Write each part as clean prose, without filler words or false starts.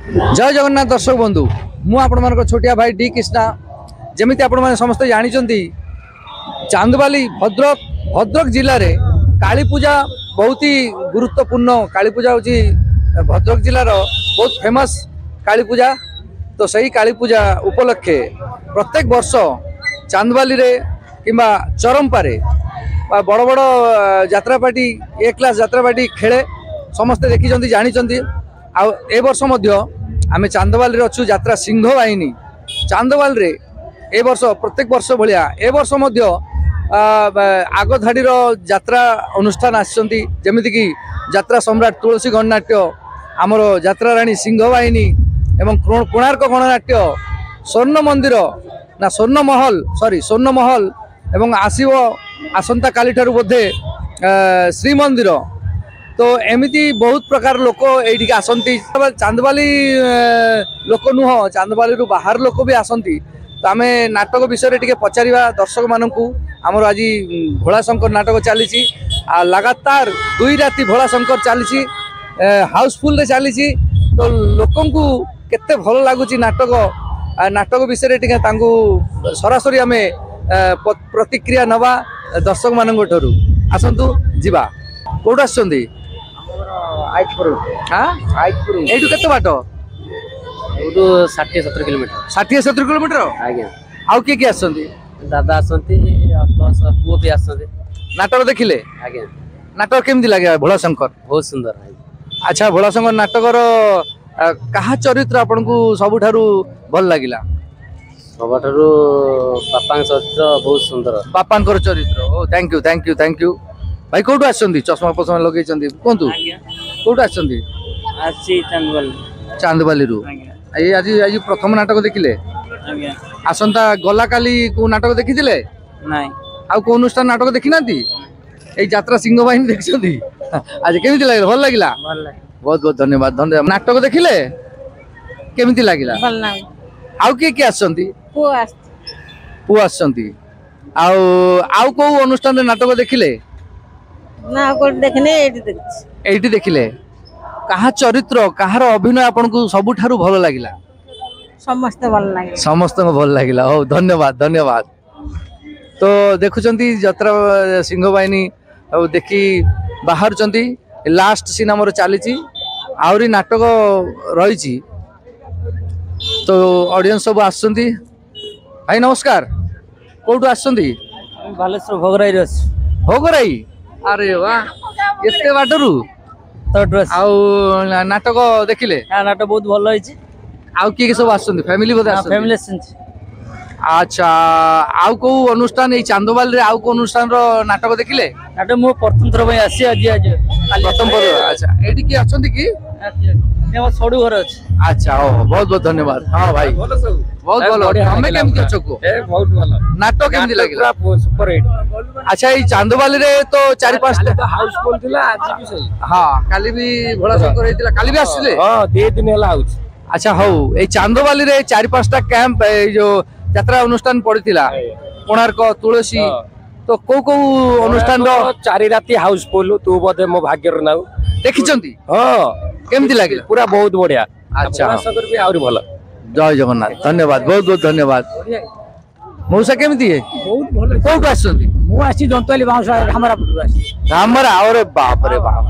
जय जगन्नाथ दर्शक बंधु मु आपण छोटिया भाई डी कृष्णा जमी आपण समस्त जानी चांदबाली भद्रक भद्रक जिले में काली पूजा बहुत ही गुरुत्वपूर्ण काली पूजा हूँ भद्रक जिलार बहुत फेमस काली पूजा। तो सही काली पूजा उपलक्षे प्रत्येक वर्ष चांदबाली रे किंबा चरमपारे बड़ बड़ यात्रापाटी ए क्लास यात्रापाटी खेले समस्ते देखी जानी ए वर्ष आम चांदबाली अच्छु यात्रा सिंह बाहिनी चांदबाल रे ए वर्ष प्रत्येक वर्ष भाया ए वर्ष आग धाड़ी यात्रा अनुष्ठान आमती कि यात्रा सम्राट तुलसी गणनाट्य आमर यात्रा राणी सिंह बाहिनी एवं कोणार्क गणनाट्य स्वर्ण मंदिर ना स्वर्ण महल सॉरी स्वर्ण महल एवं आसव आसंता काली ठारू बोधे श्रीमंदिर। तो एमती बहुत प्रकार लोक ये आसती चांदबाली लोक नुह चांदबाली बाहर लोक भी आसती। तो आम नाटक विषय टे पचार दर्शक मानू आमर आज भोलाशंकर नाटक चली लगातार 2 राति भोलाशंकर चली हाउसफुल चली। तो लोक केते भल लगुच नाटक नाटक विषय टे सरासरी आम प्रतिक्रिया नवा दर्शक मान आसतु जीवा कौट आस एठू केते बाट 60-70 किलोमीटर 60-70 किलोमीटर आज्ञा आउ किए किए आसछन्ती दादा आसछन्ती प्लस पुओ भी आसछन्ती नाटक देखिले आज्ञा नाटक केमती लागे भोलाशंकर बहुत सुंदर। अच्छा भोलाशंकर नाटकर कहा चरित्र आपन को सबुठारु भल लागिला सबठारु बापा चरित्र बहुत सुंदर बापांकर चरित्र ओ थैंक यू भाई कौटू आसछन्ती चश्मा पसमा लगेछन्ती कोंतु कौटू आसछन्ती आछि चांदबाली रु आज आज प्रथम नाटक देखिले आसंता गला काली को नाटक देखिथिले नाही आ को अनुष्ठान नाटक देखि नांती ए यात्रा सिंह बाहिनी देखछन्ती आज केमिति लागला भल लागिला बहुत बहुत धन्यवाद नाटक देखिले केमिति लागिला भल लाग आउ के आसछन्ती पु आसछन्ती आउ को अनुष्ठान नाटक देखिले ना को देखने एठी देखिले कहा चरित्र कहार अभिनय आपन को सबुठारु भल लागिला समस्त भल लागे समस्त भल लागिला ओ धन्यवाद। तो देखुचंती यात्रा सिंह बाहिनी देखी बाहर चंती लास्ट सीन हमर चली आउरी नाटक रही। तो ऑडियंस सब आसछन्ती भाई नमस्कार कोठू आसछन्ती बालेश्वर भोगराई भोगराई अरे वाह एते बाटरू आउ नाटक देखिले नाटक बहुत भल होइछि आउ किए सब आसछन्ती फैमिली बोधे फैमिली अच्छा आउ को अनुष्ठान ए चांदबाल रे आउ को अनुष्ठान रो नाटक देखिले नाटक मो प्रथम थर भाई आसी आज प्रथम पर अच्छा एठी की अछन्ती की नेवा सडू घर अछि। अच्छा ओ बहुत बहुत धन्यवाद। हां भाई बहुत भलो हमें केमति अछो को ए बहुत भलो नाटक केमति लागिला सुपर हिट। अच्छा ई चांदबाल रे तो 4-5 तो हाउसफुल थिला आज भी सही हां काली भी भोलाशंकर हेतिला काली भी आसीले हां 2 दिन होला आउछ। अच्छा हो ए चांदबाल रे 4-5टा कैंप जो यात्रा अनुष्ठान पड़िथिला कोणार्क तुलसी तो को अनुष्ठान रो 4 राति हाउसफुल तू बोधे मो भाग्य रो नाउ देखिचंती हां केमती लागिला पूरा बहुत बढ़िया। अच्छा सगर भी आउरी भलो जय जगन्नाथ धन्यवाद बहुत बहुत धन्यवाद। मौसा केमती है बहुत भलो कोठू आसछन्ती मु आसी जंतवाली बाउसा हमरा पुर आसी हमरा अरे बाप रे बाप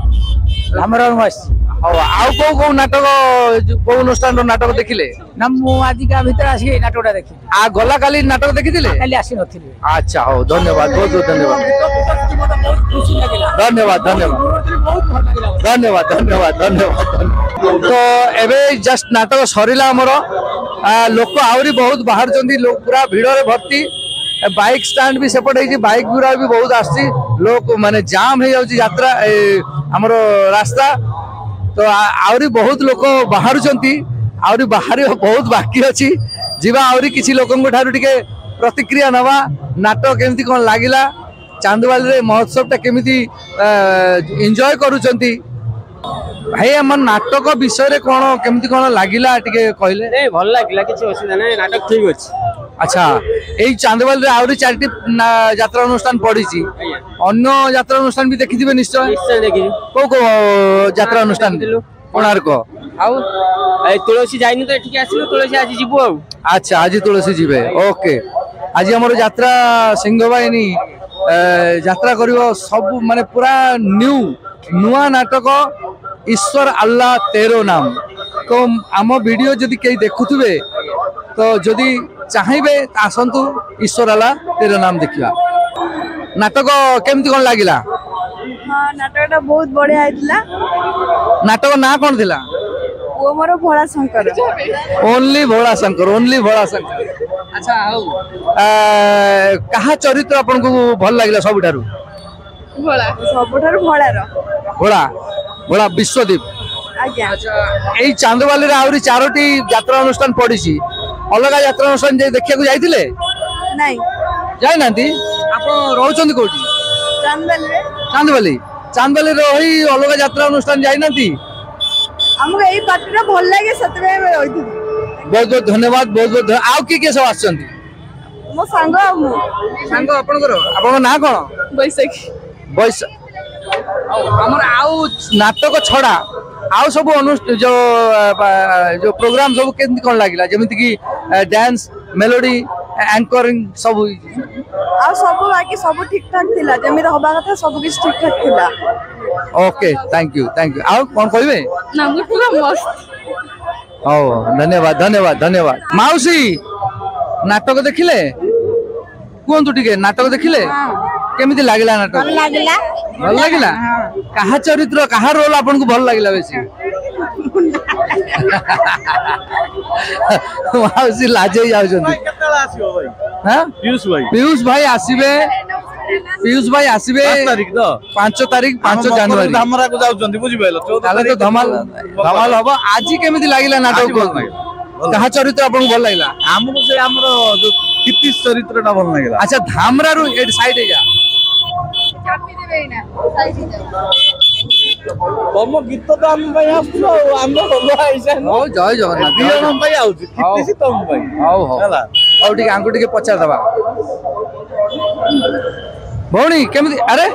हमरा मु आसी आउ को नाटक को अनुष्ठान रो नाटक देखिले ना मु आदि का भीतर आसी नाटकटा देखि आ गला काली नाटक देखिथिले काली आसी नथिले। अच्छा हो धन्यवाद बहुत बहुत धन्यवाद। तो एबे जस्ट नाटक सरिला हमर लोक आउरी बहुत बाहर चंदी लोक पूरा भीड़ रे भर्ती बाइक स्टैंड भी सेपट है बाइक गुरा भी बहुत आसी लोक माने जाम है जाउची यात्रा हमर रास्ता। तो आउरी बहुत लोक बाहर चंती आउरी बाहर बहुत बाकी अछि जीवा आउरी किछि लोकन ठारू टिके प्रतिक्रिया नवा नाटक केमती कोन लागिला चांदबाल रे महोत्सव टा केमती एन्जॉय करूचंती भाई हमर नाटक विषय रे कोन केमती कोन लागिला टिके कहले ए भल लागिला किछि असुविधा नै नाटक ठीक अछि। अच्छा यही चांदबाल रे आउरी 4टी यात्रा अनुष्ठान पड़ी अन्य यात्रा अनुष्ठान भी देखि दिबे निश्चय निश्चय देखि को यात्रा अनुष्ठान कोणार्क ଆଉ এই তুলসী যাইনি তো এঠিকে আসিলু তুলসী আজ ଯିବୁ ଆଉ আচ্ছা আজ তুলসী ଯିବେ ওকে আজি আমার যাত্রা সিংহ বাহিনী যাত্রা করিব সব মানে পুরা নুয়া নাটক ईश्वर अल्लाह तेरो नाम तो आम वीडियो जदि कई देखुवे तो जदि चाहिए आसतु ईश्वर अल्लाह तेरो नाम देखा नाटक केमती कौन लगिला हाँ नाटकटा बहुत बढ़िया होइतिला नाटक ना कौन थिला वो मोर भोला शंकर ओनली भोला शंकर अच्छा आउ कहा चरित्र आपन को भल लागिला सबुठारु भोला सबठार भोलार भोला भोला विश्वदीप आज्ञा अच्छा एई चांदवाली रे आउरी चारोटी यात्रा अनुष्ठान पड़ीसी अलग यात्रा अनुष्ठान जे देखिया को जाइतिले नहीं जाय नांती आपण रहउचंदी कोठी चांदल रे चांदवाली रही अलग यात्रा अनुष्ठान जाय नांती हमको एई पार्टीटा भल लागे सतबे होइथि बहुत बहुत धन्यवाद आउ के सब आछंती मो संग मु सांग आपन ना कोन बैसाखी बयस हमर आउ नाटक छड़ा आउ सब जो प्रोग्राम सब केमती कोन लागिला जेमिति कि डांस मेलोडी एंकरिंग सब आ सब बाकी सब ठीक ठाक थिला जेमि रहबा कथा सब किछ ठीक ठाक थिला ओके थैंक यू आउ कोन कहबे ना मु पूरा मस्त ओ धन्यवाद माउसी नाटक देखिले कोन टिके नाटक देखिले केमिति लागिला नाटक भल लागिला कहा चरित्र कहा रोल आपन को भल लागिला बेसी माउसी लाजे जाउ जंदी केतला आसीबो भाई हां पीयूष भाई पीयूष भाई आसीबे 5 तारिख तो 5 तारिख 5 जनवरी धामरा को जाउचंदी बुझि पाइलो 14 ताले तो धमाल हबो आज केमिति लागिला नाटक को कहा चरित्र आपन को भल लागिला हमको से हमरो जो किति चरित्रटा भल लागिला अच्छा धामरा रु एड साइड जा तम गीत तो हम भाई आछो हम बोलो आइसा ओ जय जगन्नाथ दियन भाई आउची किति तम भाई हाउ हला और ठीक आंगुटी के पचार दबा भौणी केमिति अरे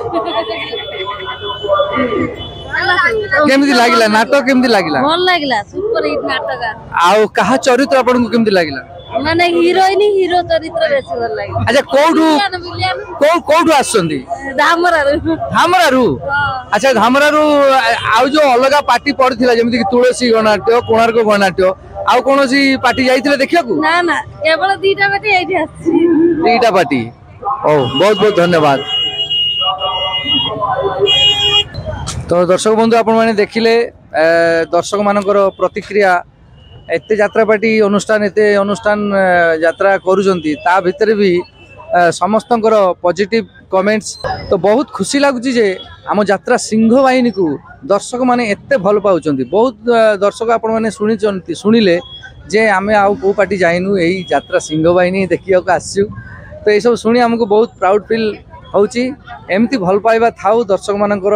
केमिति लागिला नाटक केमिति लागिला भल लागला सुपर हिट नाटक आउ कहा चरित्र आपन को केमिति लागिला माने हीरोइन हीरो चरित्र बेसी भल लागला अच्छा कोठू आछंदी धामरारू अच्छा धामरारू आउ जो अलग पार्टी पड़थिला जेमिति कि तुलसी गणाट्य कोणार्क गणाट्य आउ कोनोसी पार्टी जाइथिले देखिया को ना ना केवल दीटा बेटी एठी आछि दीटा पार्टी ओ बहुत धन्यवाद तो दर्शक बंधु आपण माने देखिले दर्शक मानकर प्रतिक्रिया एते यात्रा पार्टी अनुष्ठान यात्रा करूजंती ता भितर भी समस्तंकर पॉजिटिव कमेंट्स तो बहुत खुशी लगुच जे आम यात्रा सिंह बाहिनी को दर्शक माने एते भल पाउचंती बहुत दर्शक आपण माने शुणिले जे आमे आउ को पार्टी जाइनु एही यात्रा सिंह बाहिनी देखिया को आसु तो ये सब शुणी हमको बहुत प्राउड फील होउची एमती भल पाइबा थाउ दर्शक मानकर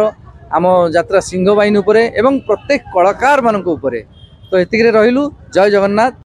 आम यात्रा सिंह बाहिनी उपरे एवं प्रत्येक कलाकार मानक उपरे तो एतिक रहिलु जय जगन्नाथ।